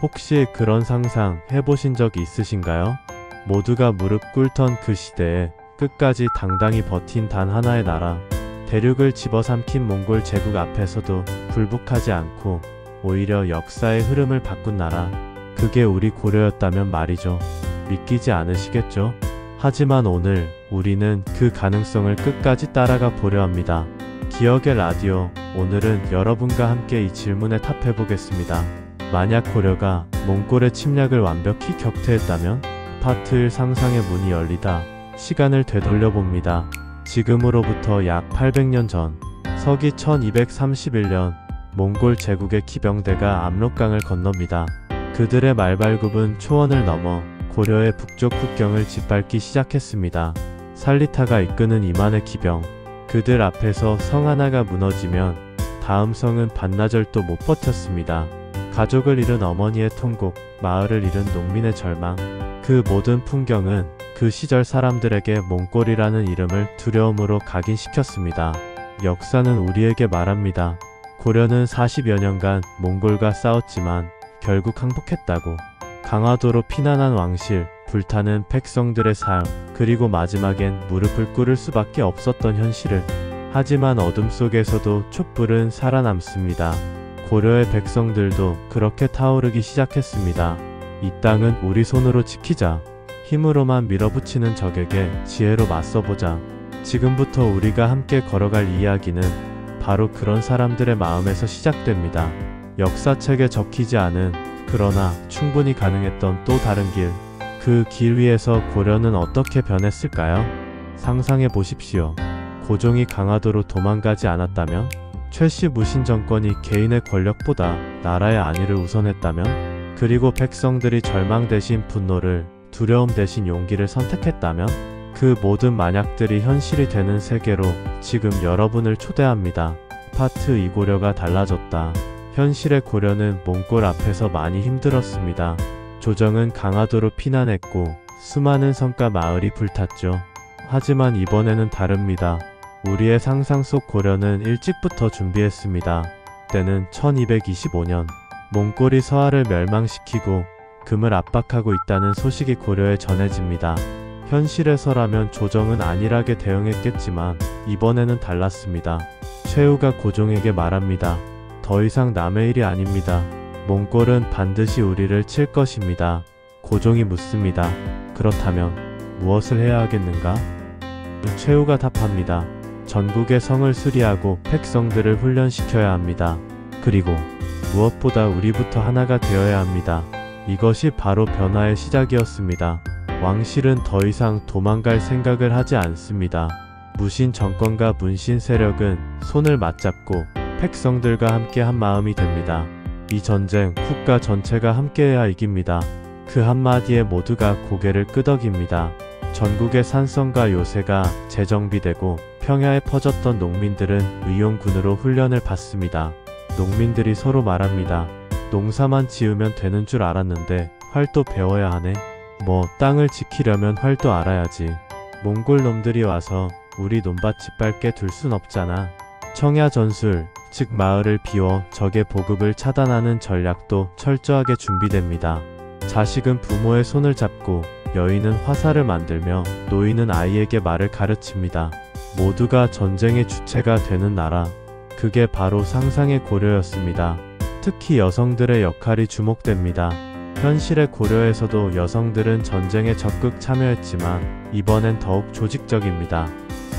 혹시 그런 상상 해보신 적 있으신가요? 모두가 무릎 꿇던 그 시대에 끝까지 당당히 버틴 단 하나의 나라, 대륙을 집어삼킨 몽골 제국 앞에서도 굴복하지 않고 오히려 역사의 흐름을 바꾼 나라, 그게 우리 고려였다면 말이죠. 믿기지 않으시겠죠? 하지만 오늘 우리는 그 가능성을 끝까지 따라가 보려 합니다. 기억의 라디오, 오늘은 여러분과 함께 이 질문에 답해보겠습니다. 만약 고려가 몽골의 침략을 완벽히 격퇴했다면? 파트 1 상상의 문이 열리다. 시간을 되돌려봅니다. 지금으로부터 약 800년 전, 서기 1231년, 몽골 제국의 기병대가 압록강을 건넙니다. 그들의 말발굽은 초원을 넘어 고려의 북쪽 국경을 짓밟기 시작했습니다. 살리타가 이끄는 이만의 기병, 그들 앞에서 성 하나가 무너지면 다음 성은 반나절도 못 버텼습니다. 가족을 잃은 어머니의 통곡, 마을을 잃은 농민의 절망, 그 모든 풍경은 그 시절 사람들에게 몽골이라는 이름을 두려움으로 각인시켰습니다. 역사는 우리에게 말합니다. 고려는 40여 년간 몽골과 싸웠지만 결국 항복했다고. 강화도로 피난한 왕실, 불타는 백성들의 삶, 그리고 마지막엔 무릎을 꿇을 수밖에 없었던 현실을. 하지만 어둠 속에서도 촛불은 살아남습니다. 고려의 백성들도 그렇게 타오르기 시작했습니다. 이 땅은 우리 손으로 지키자. 힘으로만 밀어붙이는 적에게 지혜로 맞서보자. 지금부터 우리가 함께 걸어갈 이야기는 바로 그런 사람들의 마음에서 시작됩니다. 역사책에 적히지 않은, 그러나 충분히 가능했던 또 다른 길. 그 길 위에서 고려는 어떻게 변했을까요? 상상해 보십시오. 고종이 강화도로 도망가지 않았다면? 최씨 무신 정권이 개인의 권력보다 나라의 안위를 우선했다면? 그리고 백성들이 절망 대신 분노를, 두려움 대신 용기를 선택했다면? 그 모든 만약들이 현실이 되는 세계로 지금 여러분을 초대합니다. 파트 2 고려가 달라졌다. 현실의 고려는 몽골 앞에서 많이 힘들었습니다. 조정은 강화도로 피난했고 수많은 성과 마을이 불탔죠. 하지만 이번에는 다릅니다. 우리의 상상 속 고려는 일찍부터 준비했습니다. 때는 1225년, 몽골이 서하를 멸망시키고 금을 압박하고 있다는 소식이 고려에 전해집니다. 현실에서라면 조정은 안일하게 대응했겠지만 이번에는 달랐습니다. 최후가 고종에게 말합니다. 더 이상 남의 일이 아닙니다. 몽골은 반드시 우리를 칠 것입니다. 고종이 묻습니다. 그렇다면 무엇을 해야 하겠는가? 최후가 답합니다. 전국의 성을 수리하고 백성들을 훈련시켜야 합니다. 그리고 무엇보다 우리부터 하나가 되어야 합니다. 이것이 바로 변화의 시작이었습니다. 왕실은 더 이상 도망갈 생각을 하지 않습니다. 무신 정권과 문신 세력은 손을 맞잡고 백성들과 함께 한 마음이 됩니다. 이 전쟁 국가 전체가 함께해야 이깁니다. 그 한마디에 모두가 고개를 끄덕입니다. 전국의 산성과 요새가 재정비되고 평야에 퍼졌던 농민들은 의용군으로 훈련을 받습니다. 농민들이 서로 말합니다. 농사만 지으면 되는 줄 알았는데 활도 배워야 하네. 땅을 지키려면 활도 알아야지. 몽골 놈들이 와서 우리 논밭 짓밟게 둘 순 없잖아. 청야 전술, 즉 마을을 비워 적의 보급을 차단하는 전략도 철저하게 준비됩니다. 자식은 부모의 손을 잡고 여인은 화살을 만들며 노인은 아이에게 말을 가르칩니다. 모두가 전쟁의 주체가 되는 나라. 그게 바로 상상의 고려였습니다. 특히 여성들의 역할이 주목됩니다. 현실의 고려에서도 여성들은 전쟁에 적극 참여했지만 이번엔 더욱 조직적입니다.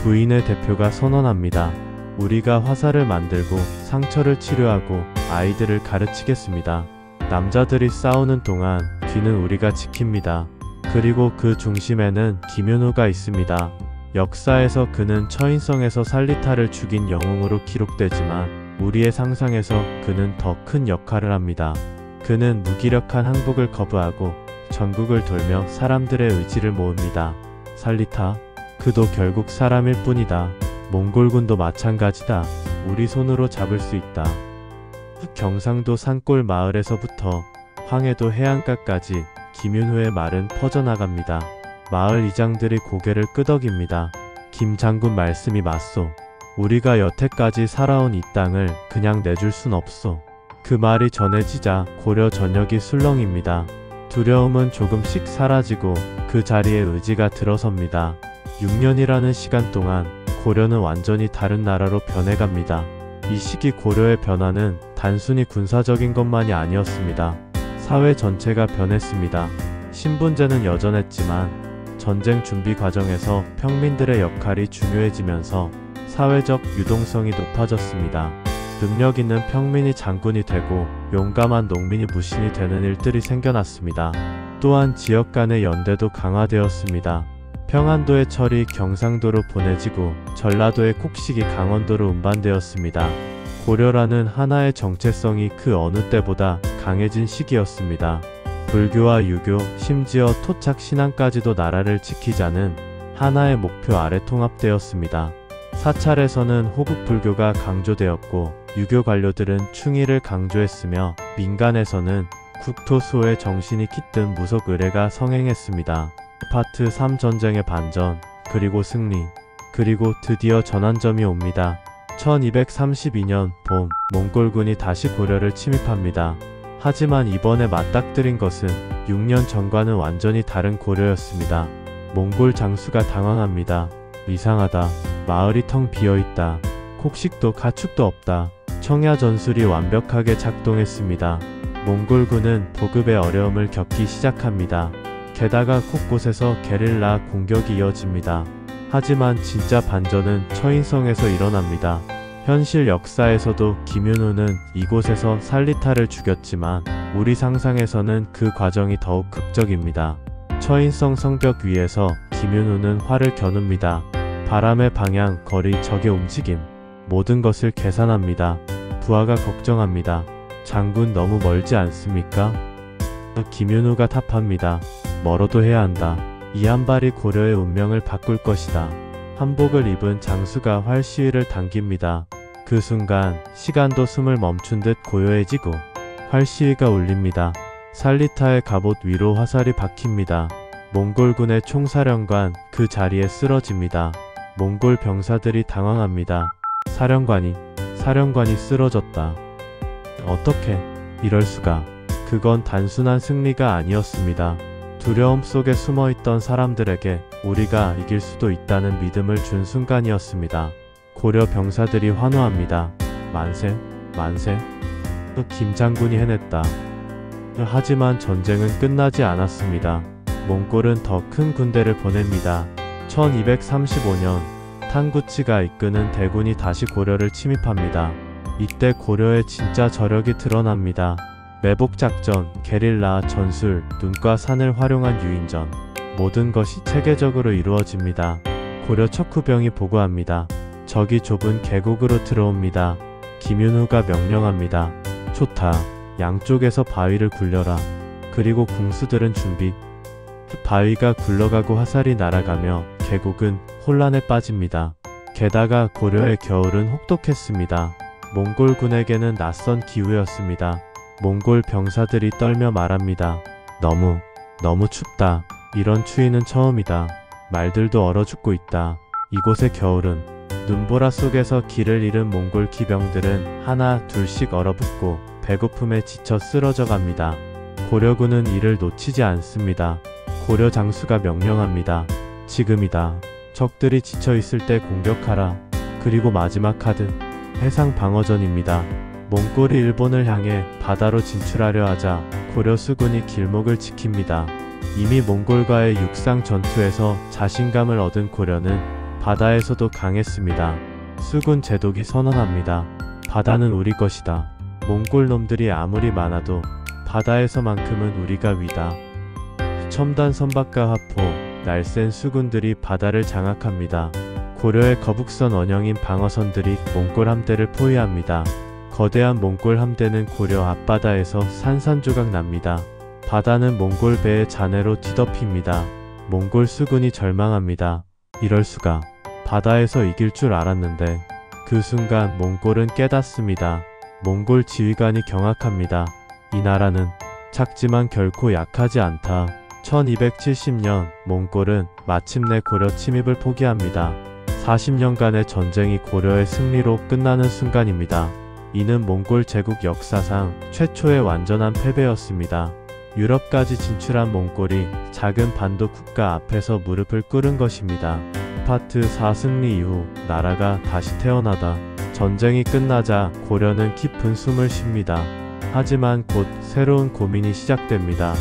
부인의 대표가 선언합니다. 우리가 화살을 만들고 상처를 치료하고 아이들을 가르치겠습니다. 남자들이 싸우는 동안 뒤는 우리가 지킵니다. 그리고 그 중심에는 김윤호가 있습니다. 역사에서 그는 처인성에서 살리타를 죽인 영웅으로 기록되지만 우리의 상상에서 그는 더 큰 역할을 합니다. 그는 무기력한 항복을 거부하고 전국을 돌며 사람들의 의지를 모읍니다. 살리타, 그도 결국 사람일 뿐이다. 몽골군도 마찬가지다. 우리 손으로 잡을 수 있다. 경상도 산골 마을에서부터 황해도 해안가까지 김윤호의 말은 퍼져나갑니다. 마을 이장들이 고개를 끄덕입니다. 김 장군 말씀이 맞소. 우리가 여태까지 살아온 이 땅을 그냥 내줄 순 없소. 그 말이 전해지자 고려 전역이 술렁입니다. 두려움은 조금씩 사라지고 그 자리에 의지가 들어섭니다. 6년이라는 시간 동안 고려는 완전히 다른 나라로 변해갑니다. 이 시기 고려의 변화는 단순히 군사적인 것만이 아니었습니다. 사회 전체가 변했습니다. 신분제는 여전했지만 전쟁 준비 과정에서 평민들의 역할이 중요해지면서 사회적 유동성이 높아졌습니다. 능력 있는 평민이 장군이 되고 용감한 농민이 무신이 되는 일들이 생겨났습니다. 또한 지역 간의 연대도 강화되었습니다. 평안도의 철이 경상도로 보내지고 전라도의 곡식이 강원도로 운반되었습니다. 고려라는 하나의 정체성이 그 어느 때보다 강해진 시기였습니다. 불교와 유교, 심지어 토착 신앙까지도 나라를 지키자는 하나의 목표 아래 통합되었습니다. 사찰에서는 호국 불교가 강조되었고 유교 관료들은 충의를 강조했으며 민간에서는 국토 수호의 정신이 깃든 무속 의례가 성행했습니다. 파트 3 전쟁의 반전, 그리고 승리, 그리고 드디어 전환점이 옵니다. 1232년 봄, 몽골군이 다시 고려를 침입합니다. 하지만 이번에 맞닥뜨린 것은 6년 전과는 완전히 다른 고려였습니다. 몽골 장수가 당황합니다. 이상하다. 마을이 텅 비어있다. 곡식도 가축도 없다. 청야 전술이 완벽하게 작동했습니다. 몽골군은 보급의 어려움을 겪기 시작합니다. 게다가 곳곳에서 게릴라 공격이 이어집니다. 하지만 진짜 반전은 처인성에서 일어납니다. 현실 역사에서도 김윤호는 이곳에서 살리타를 죽였지만 우리 상상에서는 그 과정이 더욱 극적입니다. 처인성 성벽 위에서 김윤호는 활을 겨눕니다. 바람의 방향, 거리, 적의 움직임, 모든 것을 계산합니다. 부하가 걱정합니다. 장군 너무 멀지 않습니까? 김윤호가 답합니다. 멀어도 해야 한다. 이 한 발이 고려의 운명을 바꿀 것이다. 한복을 입은 장수가 활 시위를 당깁니다. 그 순간 시간도 숨을 멈춘 듯 고요해지고 활 시위가 울립니다. 살리타의 갑옷 위로 화살이 박힙니다. 몽골군의 총사령관 그 자리에 쓰러집니다. 몽골 병사들이 당황합니다. 사령관이 쓰러졌다. 어떻게 이럴 수가. 그건 단순한 승리가 아니었습니다. 두려움 속에 숨어있던 사람들에게 우리가 이길 수도 있다는 믿음을 준 순간이었습니다. 고려 병사들이 환호합니다. 만세, 만세. 김 장군이 해냈다. 하지만 전쟁은 끝나지 않았습니다. 몽골은 더 큰 군대를 보냅니다. 1235년 탕구치가 이끄는 대군이 다시 고려를 침입합니다. 이때 고려의 진짜 저력이 드러납니다. 매복작전, 게릴라, 전술, 눈과 산을 활용한 유인전, 모든 것이 체계적으로 이루어집니다. 고려 척후병이 보고합니다. 적이 좁은 계곡으로 들어옵니다. 김윤호가 명령합니다. 좋다. 양쪽에서 바위를 굴려라. 그리고 궁수들은 준비. 바위가 굴러가고 화살이 날아가며 계곡은 혼란에 빠집니다. 게다가 고려의 겨울은 혹독했습니다. 몽골군에게는 낯선 기후였습니다. 몽골 병사들이 떨며 말합니다. 너무 춥다. 이런 추위는 처음이다. 말들도 얼어 죽고 있다. 이곳의 겨울은. 눈보라 속에서 길을 잃은 몽골 기병들은 하나 둘씩 얼어붙고 배고픔에 지쳐 쓰러져 갑니다. 고려군은 이를 놓치지 않습니다. 고려 장수가 명령합니다. 지금이다. 적들이 지쳐있을 때 공격하라. 그리고 마지막 카드, 해상 방어전입니다. 몽골이 일본을 향해 바다로 진출하려 하자 고려 수군이 길목을 지킵니다. 이미 몽골과의 육상 전투에서 자신감을 얻은 고려는 바다에서도 강했습니다. 수군 제독이 선언합니다. 바다는 우리 것이다. 몽골 놈들이 아무리 많아도 바다에서만큼은 우리가 위다. 첨단 선박과 화포, 날쌘 수군들이 바다를 장악합니다. 고려의 거북선 원형인 방어선들이 몽골 함대를 포위합니다. 거대한 몽골 함대는 고려 앞바다에서 산산조각 납니다. 바다는 몽골 배의 잔해로 뒤덮입니다. 몽골 수군이 절망합니다. 이럴 수가. 바다에서 이길 줄 알았는데. 그 순간 몽골은 깨닫습니다. 몽골 지휘관이 경악합니다. 이 나라는 작지만 결코 약하지 않다. 1270년 몽골은 마침내 고려 침입을 포기합니다. 40년간의 전쟁이 고려의 승리로 끝나는 순간입니다. 이는 몽골 제국 역사상 최초의 완전한 패배였습니다. 유럽까지 진출한 몽골이 작은 반도 국가 앞에서 무릎을 꿇은 것입니다. 파트 4 승리 이후 나라가 다시 태어나다. 전쟁이 끝나자 고려는 깊은 숨을 쉽니다. 하지만 곧 새로운 고민이 시작됩니다.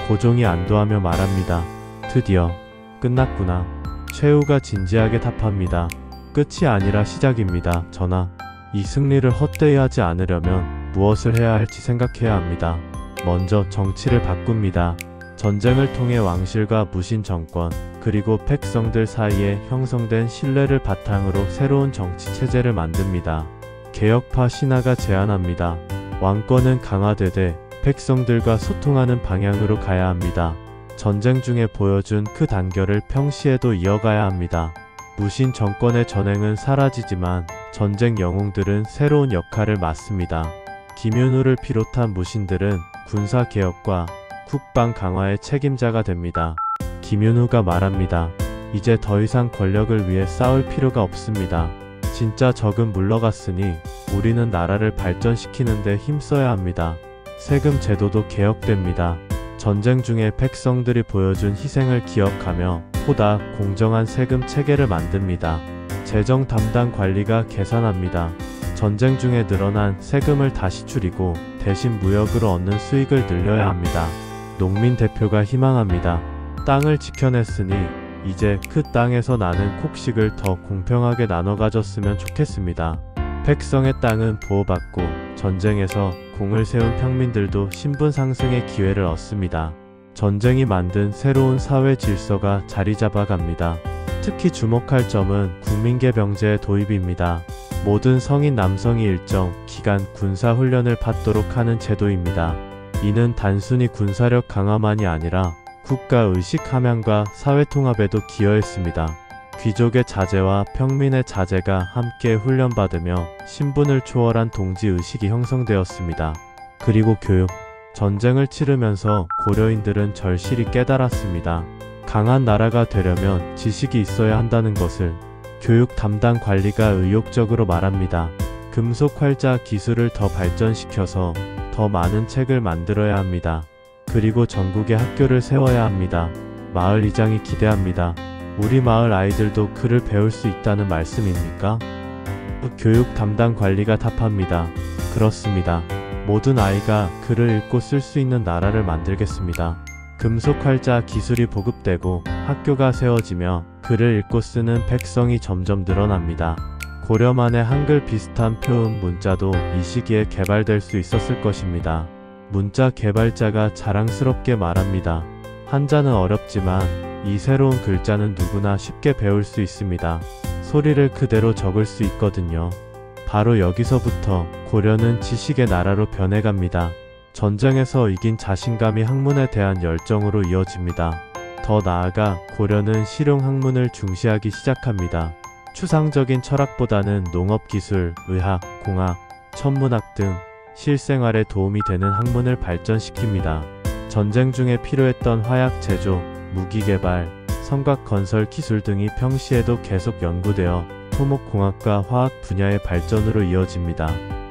고종이 안도하며 말합니다. 드디어 끝났구나. 최후가 진지하게 답합니다. 끝이 아니라 시작입니다. 전하, 이 승리를 헛되이 하지 않으려면 무엇을 해야 할지 생각해야 합니다. 먼저 정치를 바꿉니다. 전쟁을 통해 왕실과 무신 정권, 그리고 백성들 사이에 형성된 신뢰를 바탕으로 새로운 정치 체제를 만듭니다. 개혁파 신하가 제안합니다. 왕권은 강화되되 백성들과 소통하는 방향으로 가야 합니다. 전쟁 중에 보여준 그 단결을 평시에도 이어가야 합니다. 무신 정권의 전횡은 사라지지만 전쟁 영웅들은 새로운 역할을 맡습니다. 김윤후를 비롯한 무신들은 군사개혁과 국방 강화의 책임자가 됩니다. 김윤후가 말합니다. 이제 더 이상 권력을 위해 싸울 필요가 없습니다. 진짜 적은 물러갔으니 우리는 나라를 발전시키는 데 힘써야 합니다. 세금 제도도 개혁됩니다. 전쟁 중에 백성들이 보여준 희생을 기억하며 보다 공정한 세금 체계를 만듭니다. 재정 담당 관리가 계산합니다. 전쟁 중에 늘어난 세금을 다시 줄이고 대신 무역으로 얻는 수익을 늘려야 합니다. 농민 대표가 희망합니다. 땅을 지켜냈으니 이제 그 땅에서 나는 곡식을 더 공평하게 나눠 가졌으면 좋겠습니다. 백성의 땅은 보호받고 전쟁에서 공을 세운 평민들도 신분 상승의 기회를 얻습니다. 전쟁이 만든 새로운 사회 질서가 자리 잡아갑니다. 특히 주목할 점은 국민계병제의 도입입니다. 모든 성인 남성이 일정 기간 군사훈련을 받도록 하는 제도입니다. 이는 단순히 군사력 강화만이 아니라 국가의식 함양과 사회통합에도 기여했습니다. 귀족의 자제와 평민의 자제가 함께 훈련받으며 신분을 초월한 동지의식이 형성되었습니다. 그리고 교육. 전쟁을 치르면서 고려인들은 절실히 깨달았습니다. 강한 나라가 되려면 지식이 있어야 한다는 것을. 교육 담당 관리가 의욕적으로 말합니다. 금속 활자 기술을 더 발전시켜서 더 많은 책을 만들어야 합니다. 그리고 전국에 학교를 세워야 합니다. 마을 이장이 기대합니다. 우리 마을 아이들도 글을 배울 수 있다는 말씀입니까? 교육 담당 관리가 답합니다. 그렇습니다. 모든 아이가 글을 읽고 쓸 수 있는 나라를 만들겠습니다. 금속 활자 기술이 보급되고 학교가 세워지며 글을 읽고 쓰는 백성이 점점 늘어납니다. 고려만의 한글 비슷한 표음 문자도 이 시기에 개발될 수 있었을 것입니다. 문자 개발자가 자랑스럽게 말합니다. 한자는 어렵지만 이 새로운 글자는 누구나 쉽게 배울 수 있습니다. 소리를 그대로 적을 수 있거든요. 바로 여기서부터 고려는 지식의 나라로 변해갑니다. 전쟁에서 이긴 자신감이 학문에 대한 열정으로 이어집니다. 더 나아가 고려는 실용학문을 중시하기 시작합니다. 추상적인 철학보다는 농업기술, 의학, 공학, 천문학 등 실생활에 도움이 되는 학문을 발전시킵니다. 전쟁 중에 필요했던 화약 제조, 무기 개발, 성곽 건설 기술 등이 평시에도 계속 연구되어 토목공학과 화학 분야의 발전으로 이어집니다.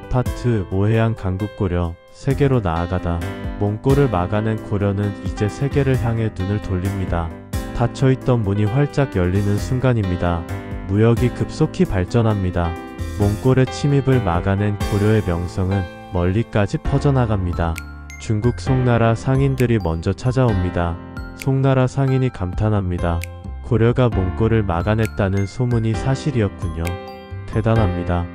파트 5 해양 강국 고려, 세계로 나아가다. 몽골을 막아낸 고려는 이제 세계를 향해 눈을 돌립니다. 닫혀있던 문이 활짝 열리는 순간입니다. 무역이 급속히 발전합니다. 몽골의 침입을 막아낸 고려의 명성은 멀리까지 퍼져나갑니다. 중국 송나라 상인들이 먼저 찾아옵니다. 송나라 상인이 감탄합니다. 고려가 몽골을 막아냈다는 소문이 사실이었군요. 대단합니다.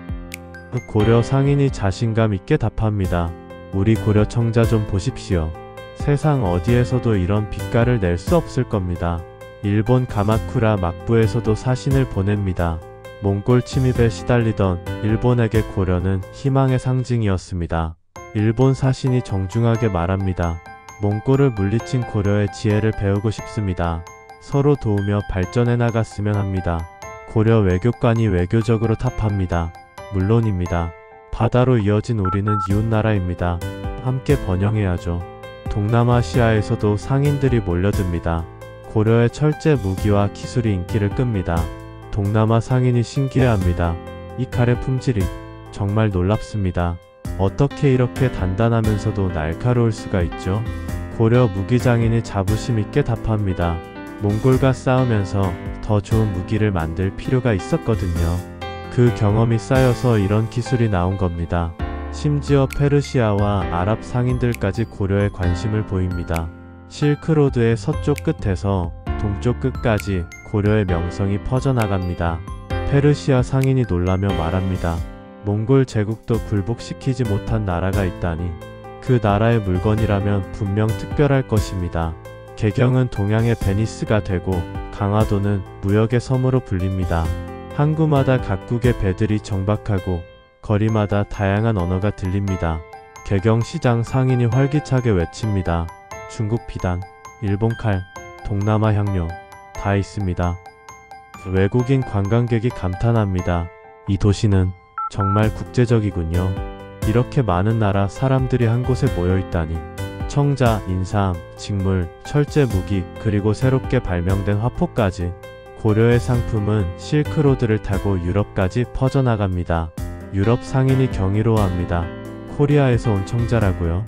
고려 상인이 자신감 있게 답합니다. 우리 고려 청자 좀 보십시오. 세상 어디에서도 이런 빛깔을 낼 수 없을 겁니다. 일본 가마쿠라 막부에서도 사신을 보냅니다. 몽골 침입에 시달리던 일본에게 고려는 희망의 상징이었습니다. 일본 사신이 정중하게 말합니다. 몽골을 물리친 고려의 지혜를 배우고 싶습니다. 서로 도우며 발전해 나갔으면 합니다. 고려 외교관이 외교적으로 답합니다. 물론입니다. 바다로 이어진 우리는 이웃나라입니다. 함께 번영해야죠. 동남아시아에서도 상인들이 몰려듭니다. 고려의 철제 무기와 기술이 인기를 끕니다. 동남아 상인이 신기해합니다. 이 칼의 품질이 정말 놀랍습니다. 어떻게 이렇게 단단하면서도 날카로울 수가 있죠? 고려 무기장인이 자부심 있게 답합니다. 몽골과 싸우면서 더 좋은 무기를 만들 필요가 있었거든요. 그 경험이 쌓여서 이런 기술이 나온 겁니다. 심지어 페르시아와 아랍 상인들까지 고려에 관심을 보입니다. 실크로드의 서쪽 끝에서 동쪽 끝까지 고려의 명성이 퍼져나갑니다. 페르시아 상인이 놀라며 말합니다. 몽골 제국도 굴복시키지 못한 나라가 있다니. 그 나라의 물건이라면 분명 특별할 것입니다. 개경은 동양의 베니스가 되고 강화도는 무역의 섬으로 불립니다. 항구마다 각국의 배들이 정박하고 거리마다 다양한 언어가 들립니다. 개경시장 상인이 활기차게 외칩니다. 중국 비단, 일본 칼, 동남아 향료 다 있습니다. 외국인 관광객이 감탄합니다. 이 도시는 정말 국제적이군요. 이렇게 많은 나라 사람들이 한 곳에 모여 있다니. 청자, 인삼, 직물, 철제 무기, 그리고 새롭게 발명된 화포까지. 고려의 상품은 실크로드를 타고 유럽까지 퍼져나갑니다. 유럽 상인이 경이로워합니다. 코리아에서 온 청자라고요?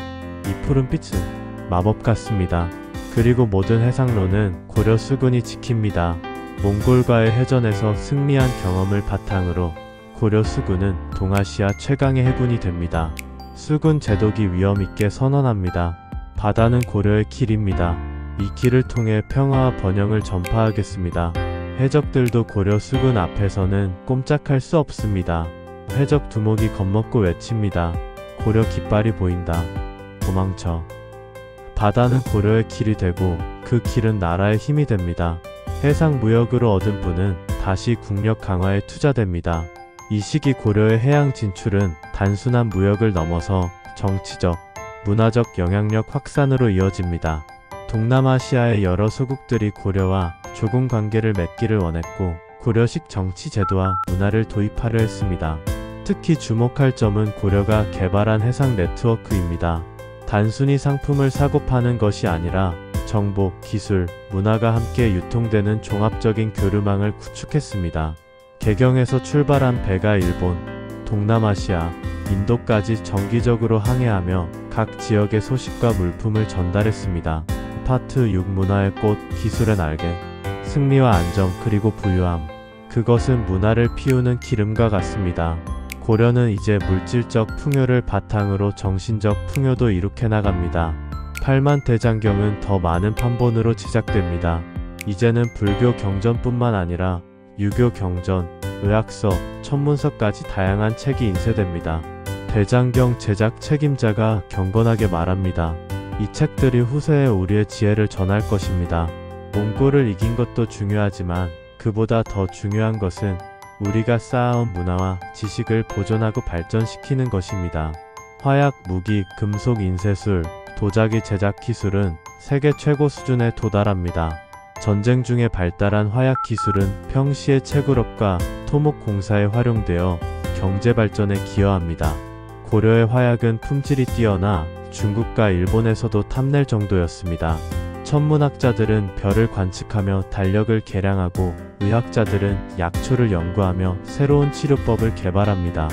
이 푸른 빛은 마법 같습니다. 그리고 모든 해상로는 고려 수군이 지킵니다. 몽골과의 해전에서 승리한 경험을 바탕으로 고려 수군은 동아시아 최강의 해군이 됩니다. 수군 제독이 위엄있게 선언합니다. 바다는 고려의 길입니다. 이 길을 통해 평화와 번영을 전파하겠습니다. 해적들도 고려 수군 앞에서는 꼼짝할 수 없습니다. 해적 두목이 겁먹고 외칩니다. 고려 깃발이 보인다. 도망쳐. 바다는 고려의 길이 되고 그 길은 나라의 힘이 됩니다. 해상 무역으로 얻은 분은 다시 국력 강화에 투자됩니다. 이 시기 고려의 해양 진출은 단순한 무역을 넘어서 정치적, 문화적 영향력 확산으로 이어집니다. 동남아시아의 여러 소국들이 고려와 조공 관계를 맺기를 원했고 고려식 정치 제도와 문화를 도입하려 했습니다. 특히 주목할 점은 고려가 개발한 해상 네트워크입니다. 단순히 상품을 사고 파는 것이 아니라 정보, 기술, 문화가 함께 유통되는 종합적인 교류망을 구축했습니다. 개경에서 출발한 배가 일본, 동남아시아, 인도까지 정기적으로 항해하며 각 지역의 소식과 물품을 전달했습니다. 파트 6 문화의 꽃, 기술의 날개, 승리와 안정 그리고 부유함. 그것은 문화를 피우는 기름과 같습니다. 고려는 이제 물질적 풍요를 바탕으로 정신적 풍요도 이룩해 나갑니다. 8만 대장경은 더 많은 판본으로 제작됩니다. 이제는 불교 경전뿐만 아니라 유교 경전, 의학서, 천문서까지 다양한 책이 인쇄됩니다. 대장경 제작 책임자가 경건하게 말합니다. 이 책들이 후세에 우리의 지혜를 전할 것입니다. 몽골을 이긴 것도 중요하지만 그보다 더 중요한 것은 우리가 쌓아온 문화와 지식을 보존하고 발전시키는 것입니다. 화약, 무기, 금속 인쇄술, 도자기 제작 기술은 세계 최고 수준에 도달합니다. 전쟁 중에 발달한 화약 기술은 평시의 채굴업과 토목 공사에 활용되어 경제 발전에 기여합니다. 고려의 화약은 품질이 뛰어나 중국과 일본에서도 탐낼 정도였습니다. 천문학자들은 별을 관측하며 달력을 계량하고 의학자들은 약초를 연구하며 새로운 치료법을 개발합니다.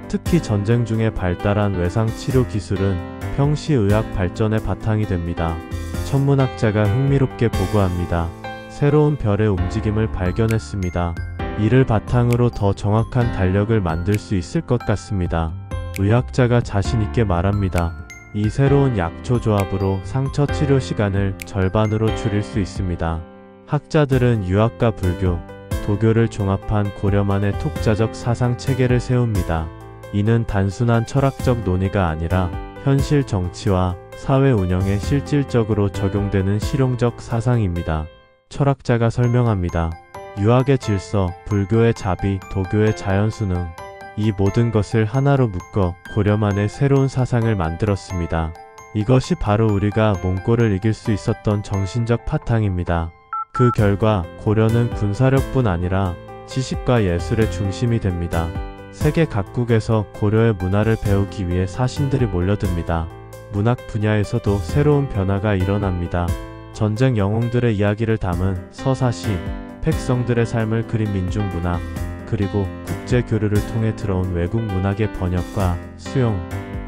특히 전쟁 중에 발달한 외상치료 기술은 평시 의학 발전의 바탕이 됩니다. 천문학자가 흥미롭게 보고합니다. 새로운 별의 움직임을 발견했습니다. 이를 바탕으로 더 정확한 달력을 만들 수 있을 것 같습니다. 의학자가 자신있게 말합니다. 이 새로운 약초 조합으로 상처 치료 시간을 절반으로 줄일 수 있습니다. 학자들은 유학과 불교, 도교를 종합한 고려만의 독자적 사상 체계를 세웁니다. 이는 단순한 철학적 논의가 아니라 현실 정치와 사회 운영에 실질적으로 적용되는 실용적 사상입니다. 철학자가 설명합니다. 유학의 질서, 불교의 자비, 도교의 자연수능, 이 모든 것을 하나로 묶어 고려만의 새로운 사상을 만들었습니다. 이것이 바로 우리가 몽골을 이길 수 있었던 정신적 바탕입니다. 그 결과 고려는 군사력뿐 아니라 지식과 예술의 중심이 됩니다. 세계 각국에서 고려의 문화를 배우기 위해 사신들이 몰려듭니다. 문학 분야에서도 새로운 변화가 일어납니다. 전쟁 영웅들의 이야기를 담은 서사시, 백성들의 삶을 그린 민중문학, 그리고 국제 교류를 통해 들어온 외국 문학의 번역과 수용.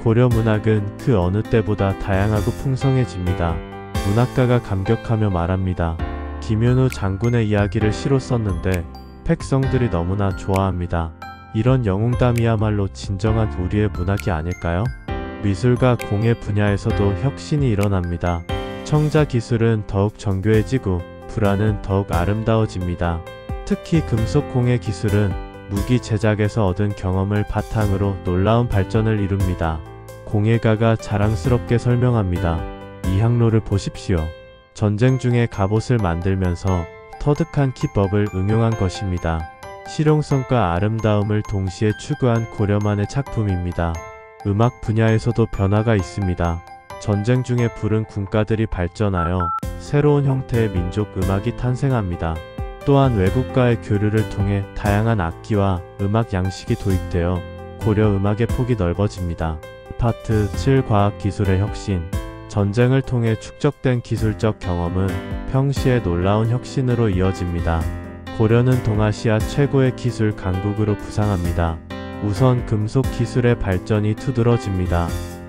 고려 문학은 그 어느 때보다 다양하고 풍성해집니다. 문학가가 감격하며 말합니다. 김윤우 장군의 이야기를 시로 썼는데 백성들이 너무나 좋아합니다. 이런 영웅담이야말로 진정한 우리의 문학이 아닐까요? 미술과 공예 분야에서도 혁신이 일어납니다. 청자 기술은 더욱 정교해지고 불화는 더욱 아름다워집니다. 특히 금속 공예 기술은 무기 제작에서 얻은 경험을 바탕으로 놀라운 발전을 이룹니다. 공예가가 자랑스럽게 설명합니다. 이 항로를 보십시오. 전쟁 중에 갑옷을 만들면서 터득한 기법을 응용한 것입니다. 실용성과 아름다움을 동시에 추구한 고려만의 작품입니다. 음악 분야에서도 변화가 있습니다. 전쟁 중에 부른 군가들이 발전하여 새로운 형태의 민족 음악이 탄생합니다. 또한 외국과의 교류를 통해 다양한 악기와 음악 양식이 도입되어 고려 음악의 폭이 넓어집니다. 파트 7 과학기술의 혁신. 전쟁을 통해 축적된 기술적 경험은 평시에 놀라운 혁신으로 이어집니다. 고려는 동아시아 최고의 기술 강국으로 부상합니다. 우선 금속 기술의 발전이 두드러집니다.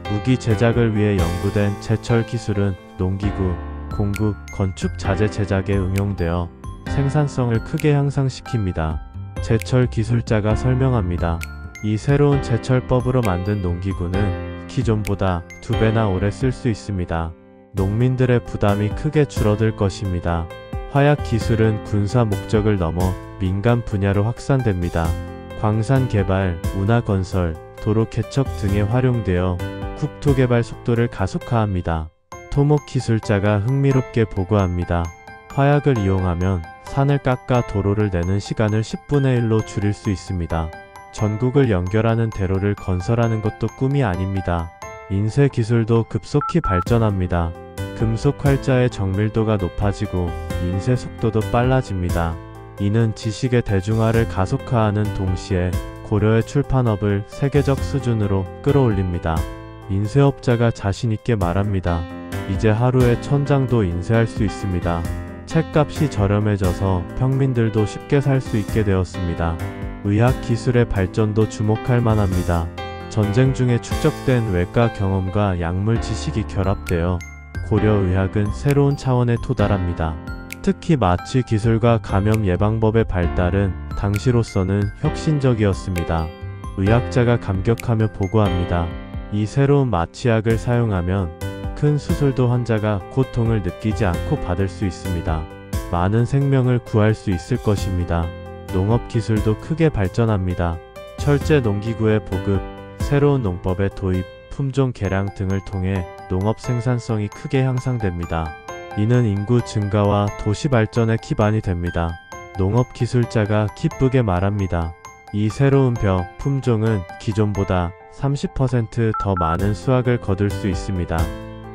무기 제작을 위해 연구된 제철 기술은 농기구, 공구, 건축 자재 제작에 응용되어 생산성을 크게 향상시킵니다. 제철 기술자가 설명합니다. 이 새로운 제철법으로 만든 농기구는 기존보다 2배나 오래 쓸 수 있습니다. 농민들의 부담이 크게 줄어들 것입니다. 화약 기술은 군사 목적을 넘어 민간 분야로 확산됩니다. 광산 개발, 운하 건설, 도로 개척 등에 활용되어 국토 개발 속도를 가속화합니다. 토목 기술자가 흥미롭게 보고합니다. 화약을 이용하면 산을 깎아 도로를 내는 시간을 10분의 1로 줄일 수 있습니다. 전국을 연결하는 대로를 건설하는 것도 꿈이 아닙니다. 인쇄 기술도 급속히 발전합니다. 금속 활자의 정밀도가 높아지고 인쇄 속도도 빨라집니다. 이는 지식의 대중화를 가속화하는 동시에 고려의 출판업을 세계적 수준으로 끌어올립니다. 인쇄업자가 자신있게 말합니다. 이제 하루에 1000장도 인쇄할 수 있습니다. 책값이 저렴해져서 평민들도 쉽게 살 수 있게 되었습니다. 의학 기술의 발전도 주목할 만합니다. 전쟁 중에 축적된 외과 경험과 약물 지식이 결합되어 고려 의학은 새로운 차원에 도달합니다. 특히 마취 기술과 감염 예방법의 발달은 당시로서는 혁신적이었습니다. 의학자가 감격하며 보고합니다. 이 새로운 마취약을 사용하면 큰 수술도 환자가 고통을 느끼지 않고 받을 수 있습니다. 많은 생명을 구할 수 있을 것입니다. 농업 기술도 크게 발전합니다. 철제 농기구의 보급, 새로운 농법의 도입, 품종 개량 등을 통해 농업 생산성이 크게 향상됩니다. 이는 인구 증가와 도시 발전의 기반이 됩니다. 농업 기술자가 기쁘게 말합니다. 이 새로운 벼, 품종은 기존보다 30% 더 많은 수확을 거둘 수 있습니다.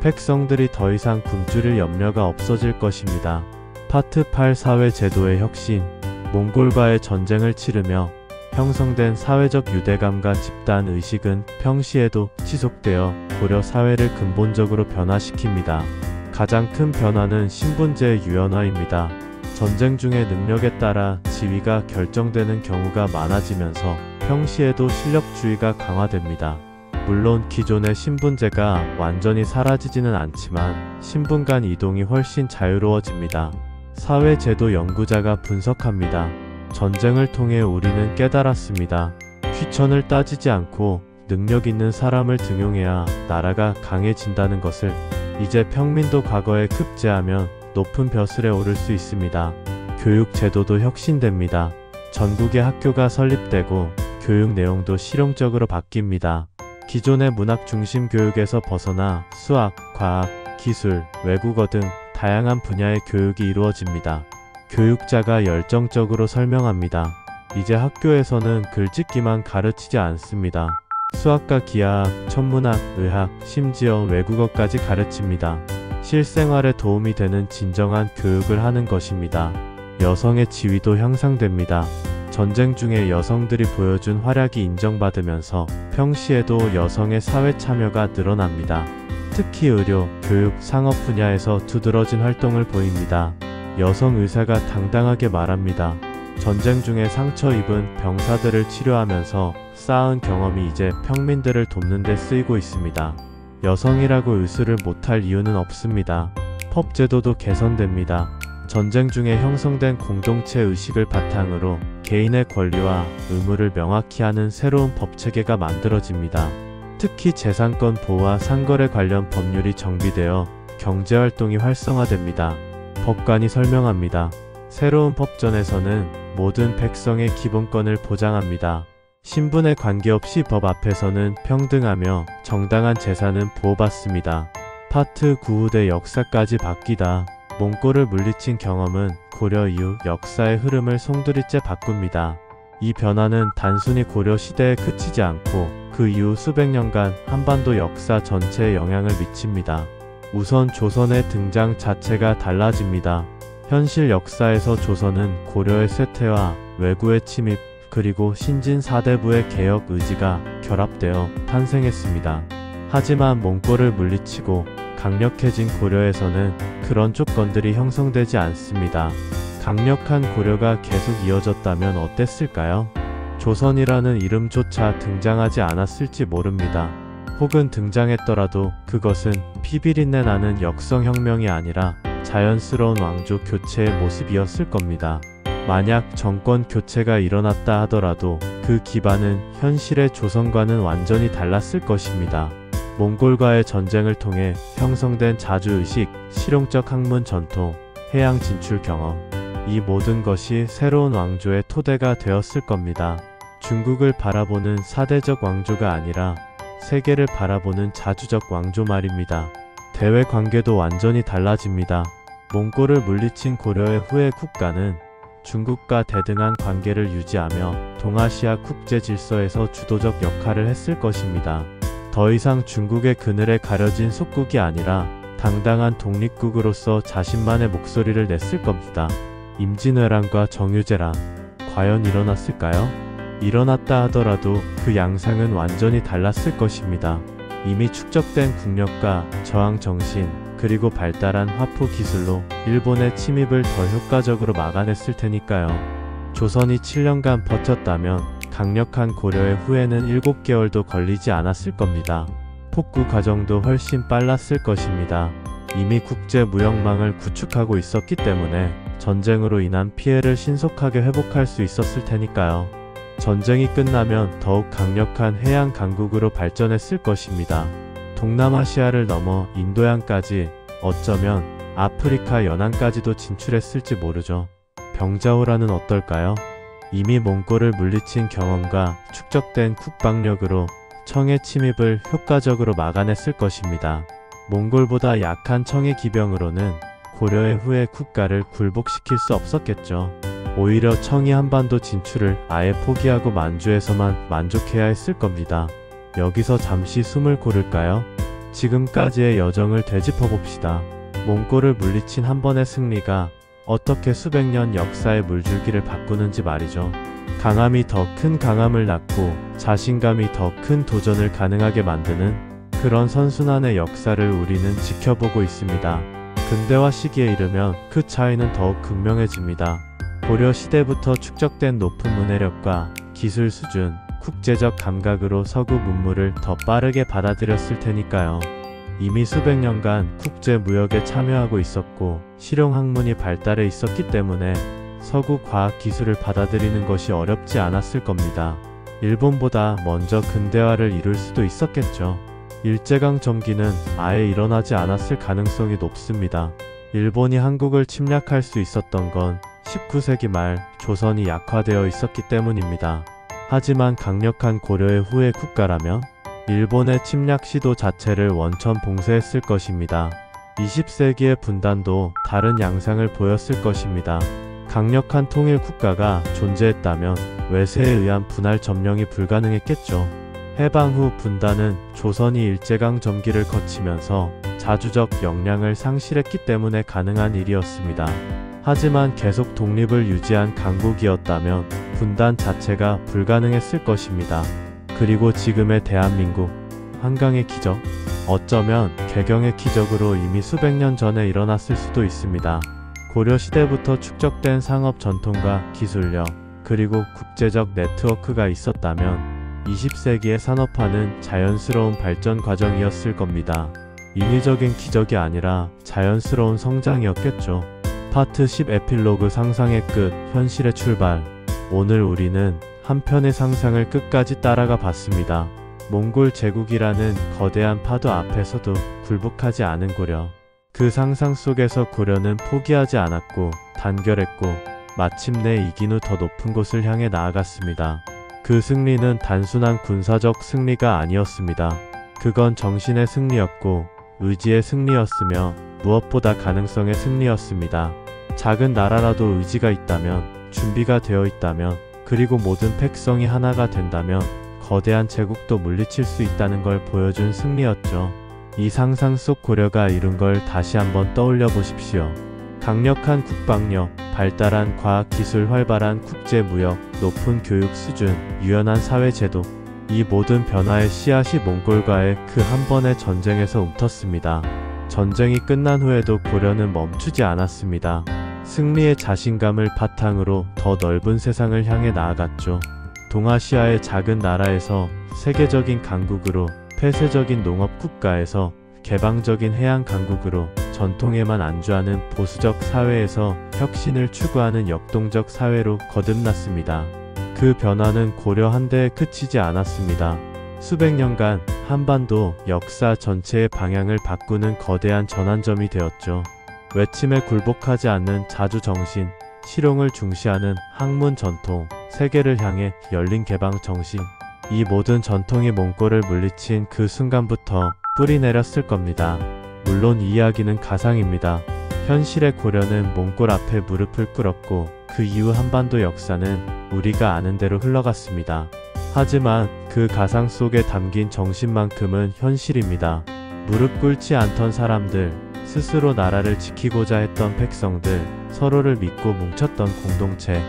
백성들이 더 이상 굶주릴 염려가 없어질 것입니다. 파트 8 사회 제도의 혁신. 몽골과의 전쟁을 치르며 형성된 사회적 유대감과 집단 의식은 평시에도 지속되어 고려 사회를 근본적으로 변화시킵니다. 가장 큰 변화는 신분제의 유연화입니다. 전쟁 중의 능력에 따라 지위가 결정되는 경우가 많아지면서 평시에도 실력주의가 강화됩니다. 물론 기존의 신분제가 완전히 사라지지는 않지만 신분 간 이동이 훨씬 자유로워집니다. 사회제도 연구자가 분석합니다. 전쟁을 통해 우리는 깨달았습니다. 귀천을 따지지 않고 능력 있는 사람을 등용해야 나라가 강해진다는 것을. 이제 평민도 과거에 급제하면 높은 벼슬에 오를 수 있습니다. 교육 제도도 혁신됩니다. 전국의 학교가 설립되고 교육 내용도 실용적으로 바뀝니다. 기존의 문학 중심 교육에서 벗어나 수학, 과학, 기술, 외국어 등 다양한 분야의 교육이 이루어집니다. 교육자가 열정적으로 설명합니다. 이제 학교에서는 글짓기만 가르치지 않습니다. 수학과 기하학, 천문학, 의학, 심지어 외국어까지 가르칩니다. 실생활에 도움이 되는 진정한 교육을 하는 것입니다. 여성의 지위도 향상됩니다. 전쟁 중에 여성들이 보여준 활약이 인정받으면서 평시에도 여성의 사회 참여가 늘어납니다. 특히 의료, 교육, 상업 분야에서 두드러진 활동을 보입니다. 여성 의사가 당당하게 말합니다. 전쟁 중에 상처 입은 병사들을 치료하면서 쌓은 경험이 이제 평민들을 돕는 데 쓰이고 있습니다. 여성이라고 의술을 못할 이유는 없습니다. 법제도도 개선됩니다. 전쟁 중에 형성된 공동체 의식을 바탕으로 개인의 권리와 의무를 명확히 하는 새로운 법체계가 만들어집니다. 특히 재산권 보호와 상거래 관련 법률이 정비되어 경제활동이 활성화됩니다. 법관이 설명합니다. 새로운 법전에서는 모든 백성의 기본권을 보장합니다. 신분에 관계없이 법 앞에서는 평등하며 정당한 재산은 보호받습니다. 파트 9대 역사까지 바뀌다. 몽골을 물리친 경험은 고려 이후 역사의 흐름을 송두리째 바꿉니다. 이 변화는 단순히 고려 시대에 그치지 않고 그 이후 수백 년간 한반도 역사 전체에 영향을 미칩니다. 우선 조선의 등장 자체가 달라집니다. 현실 역사에서 조선은 고려의 쇠퇴와 왜구의 침입, 그리고 신진 사대부의 개혁 의지가 결합되어 탄생했습니다. 하지만 몽골을 물리치고 강력해진 고려에서는 그런 조건들이 형성되지 않습니다. 강력한 고려가 계속 이어졌다면 어땠을까요? 조선이라는 이름조차 등장하지 않았을지 모릅니다. 혹은 등장했더라도 그것은 피비린내 나는 역성혁명이 아니라 자연스러운 왕조 교체의 모습이었을 겁니다. 만약 정권 교체가 일어났다 하더라도 그 기반은 현실의 조선과는 완전히 달랐을 것입니다. 몽골과의 전쟁을 통해 형성된 자주의식, 실용적 학문 전통, 해양 진출 경험, 이 모든 것이 새로운 왕조의 토대가 되었을 겁니다. 중국을 바라보는 사대적 왕조가 아니라 세계를 바라보는 자주적 왕조 말입니다. 대외 관계도 완전히 달라집니다. 몽골을 물리친 고려의 후예 국가는 중국과 대등한 관계를 유지하며 동아시아 국제 질서에서 주도적 역할을 했을 것입니다. 더 이상 중국의 그늘에 가려진 속국이 아니라 당당한 독립국으로서 자신만의 목소리를 냈을 겁니다. 임진왜란과 정유재란 과연 일어났을까요? 일어났다 하더라도 그 양상은 완전히 달랐을 것입니다. 이미 축적된 국력과 저항 정신, 그리고 발달한 화포 기술로 일본의 침입을 더 효과적으로 막아냈을 테니까요. 조선이 7년간 버텼다면 강력한 고려의 후예는 7개월도 걸리지 않았을 겁니다. 폭구 과정도 훨씬 빨랐을 것입니다. 이미 국제 무역망을 구축하고 있었기 때문에 전쟁으로 인한 피해를 신속하게 회복할 수 있었을 테니까요. 전쟁이 끝나면 더욱 강력한 해양 강국으로 발전했을 것입니다. 동남아시아를 넘어 인도양까지, 어쩌면 아프리카 연안까지도 진출했을지 모르죠. 병자호란은 어떨까요? 이미 몽골을 물리친 경험과 축적된 국방력으로 청의 침입을 효과적으로 막아냈을 것입니다. 몽골보다 약한 청의 기병으로는 고려의 후예 국가를 굴복시킬 수 없었겠죠. 오히려 청이 한반도 진출을 아예 포기하고 만주에서만 만족해야 했을 겁니다. 여기서 잠시 숨을 고를까요? 지금까지의 여정을 되짚어봅시다. 몽골을 물리친 한 번의 승리가 어떻게 수백 년 역사의 물줄기를 바꾸는지 말이죠. 강함이 더 큰 강함을 낳고 자신감이 더 큰 도전을 가능하게 만드는 그런 선순환의 역사를 우리는 지켜보고 있습니다. 근대화 시기에 이르면 그 차이는 더욱 극명해집니다. 고려 시대부터 축적된 높은 문해력과 기술 수준, 국제적 감각으로 서구 문물을 더 빠르게 받아들였을 테니까요. 이미 수백 년간 국제 무역에 참여하고 있었고 실용학문이 발달해 있었기 때문에 서구 과학 기술을 받아들이는 것이 어렵지 않았을 겁니다. 일본보다 먼저 근대화를 이룰 수도 있었겠죠. 일제강 점기는 아예 일어나지 않았을 가능성이 높습니다. 일본이 한국을 침략할 수 있었던 건 19세기 말 조선이 약화되어 있었기 때문입니다. 하지만 강력한 고려의 후예 국가라면 일본의 침략 시도 자체를 원천 봉쇄했을 것입니다. 20세기의 분단도 다른 양상을 보였을 것입니다. 강력한 통일 국가가 존재했다면 외세에 의한 분할 점령이 불가능했겠죠. 해방 후 분단은 조선이 일제강 점기를 거치면서 자주적 역량을 상실했기 때문에 가능한 일이었습니다. 하지만 계속 독립을 유지한 강국이었다면 분단 자체가 불가능했을 것입니다. 그리고 지금의 대한민국, 한강의 기적, 어쩌면 개경의 기적으로 이미 수백 년 전에 일어났을 수도 있습니다. 고려시대부터 축적된 상업 전통과 기술력, 그리고 국제적 네트워크가 있었다면 20세기의 산업화는 자연스러운 발전 과정이었을 겁니다. 인위적인 기적이 아니라 자연스러운 성장이었겠죠. 파트 10 에필로그 상상의 끝, 현실의 출발. 오늘 우리는 한 편의 상상을 끝까지 따라가 봤습니다. 몽골 제국이라는 거대한 파도 앞에서도 굴복하지 않은 고려. 그 상상 속에서 고려는 포기하지 않았고 단결했고 마침내 이긴 후 더 높은 곳을 향해 나아갔습니다. 그 승리는 단순한 군사적 승리가 아니었습니다. 그건 정신의 승리였고 의지의 승리였으며 무엇보다 가능성의 승리였습니다. 작은 나라라도 의지가 있다면, 준비가 되어 있다면, 그리고 모든 백성이 하나가 된다면 거대한 제국도 물리칠 수 있다는 걸 보여준 승리였죠. 이 상상 속 고려가 이룬 걸 다시 한번 떠올려 보십시오. 강력한 국방력, 발달한 과학기술, 활발한 국제무역, 높은 교육 수준, 유연한 사회제도. 이 모든 변화의 씨앗이 몽골과의 그 한 번의 전쟁에서 움텄습니다. 전쟁이 끝난 후에도 고려는 멈추지 않았습니다. 승리의 자신감을 바탕으로 더 넓은 세상을 향해 나아갔죠. 동아시아의 작은 나라에서 세계적인 강국으로, 폐쇄적인 농업국가에서 개방적인 해양 강국으로, 전통에만 안주하는 보수적 사회에서 혁신을 추구하는 역동적 사회로 거듭났습니다. 그 변화는 고려 한데에 그치지 않았습니다. 수백 년간 한반도 역사 전체의 방향을 바꾸는 거대한 전환점이 되었죠. 외침에 굴복하지 않는 자주정신, 실용을 중시하는 학문 전통, 세계를 향해 열린 개방 정신. 이 모든 전통이 몽골을 물리친 그 순간부터 뿌리 내렸을 겁니다. 물론 이 이야기는 가상입니다. 현실의 고려는 몽골 앞에 무릎을 꿇었고 그 이후 한반도 역사는 우리가 아는 대로 흘러갔습니다. 하지만 그 가상 속에 담긴 정신만큼은 현실입니다. 무릎 꿇지 않던 사람들, 스스로 나라를 지키고자 했던 백성들, 서로를 믿고 뭉쳤던 공동체.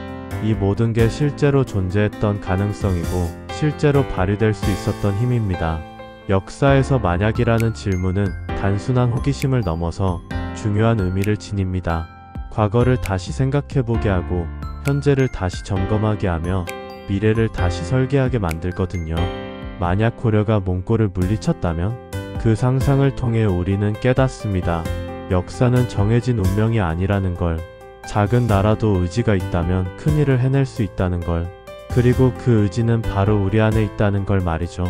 이 모든 게 실제로 존재했던 가능성이고 실제로 발휘될 수 있었던 힘입니다. 역사에서 만약이라는 질문은 단순한 호기심을 넘어서 중요한 의미를 지닙니다. 과거를 다시 생각해보게 하고 현재를 다시 점검하게 하며 미래를 다시 설계하게 만들거든요. 만약 고려가 몽골을 물리쳤다면 그 상상을 통해 우리는 깨닫습니다. 역사는 정해진 운명이 아니라는 걸. 작은 나라도 의지가 있다면 큰일을 해낼 수 있다는 걸. 그리고 그 의지는 바로 우리 안에 있다는 걸 말이죠.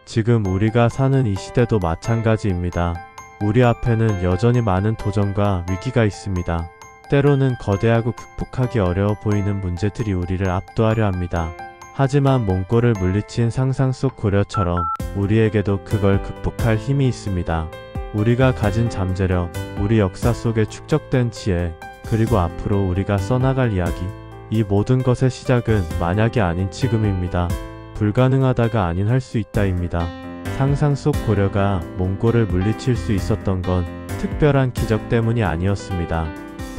지금 우리가 사는 이 시대도 마찬가지입니다. 우리 앞에는 여전히 많은 도전과 위기가 있습니다. 때로는 거대하고 극복하기 어려워 보이는 문제들이 우리를 압도하려 합니다. 하지만 몽골을 물리친 상상 속 고려처럼 우리에게도 그걸 극복할 힘이 있습니다. 우리가 가진 잠재력, 우리 역사 속에 축적된 지혜, 그리고 앞으로 우리가 써나갈 이야기. 이 모든 것의 시작은 만약이 아닌 지금입니다. 불가능하다가 아닌 할 수 있다입니다. 상상 속 고려가 몽골을 물리칠 수 있었던 건 특별한 기적 때문이 아니었습니다.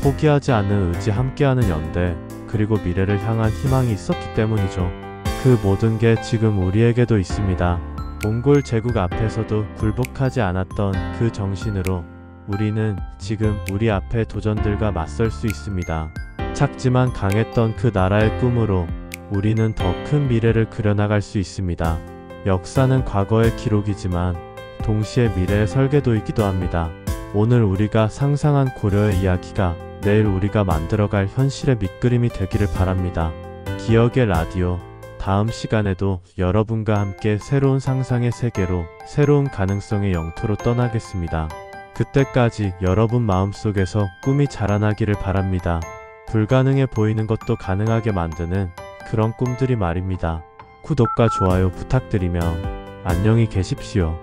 포기하지 않는 의지, 함께하는 연대, 그리고 미래를 향한 희망이 있었기 때문이죠. 그 모든 게 지금 우리에게도 있습니다. 몽골 제국 앞에서도 굴복하지 않았던 그 정신으로 우리는 지금 우리 앞의 도전들과 맞설 수 있습니다. 작지만 강했던 그 나라의 꿈으로 우리는 더 큰 미래를 그려나갈 수 있습니다. 역사는 과거의 기록이지만 동시에 미래의 설계도이기도 합니다. 오늘 우리가 상상한 고려의 이야기가 내일 우리가 만들어갈 현실의 밑그림이 되기를 바랍니다. 기억의 라디오, 다음 시간에도 여러분과 함께 새로운 상상의 세계로, 새로운 가능성의 영토로 떠나겠습니다. 그때까지 여러분 마음속에서 꿈이 자라나기를 바랍니다. 불가능해 보이는 것도 가능하게 만드는 그런 꿈들이 말입니다. 구독과 좋아요 부탁드리며 안녕히 계십시오.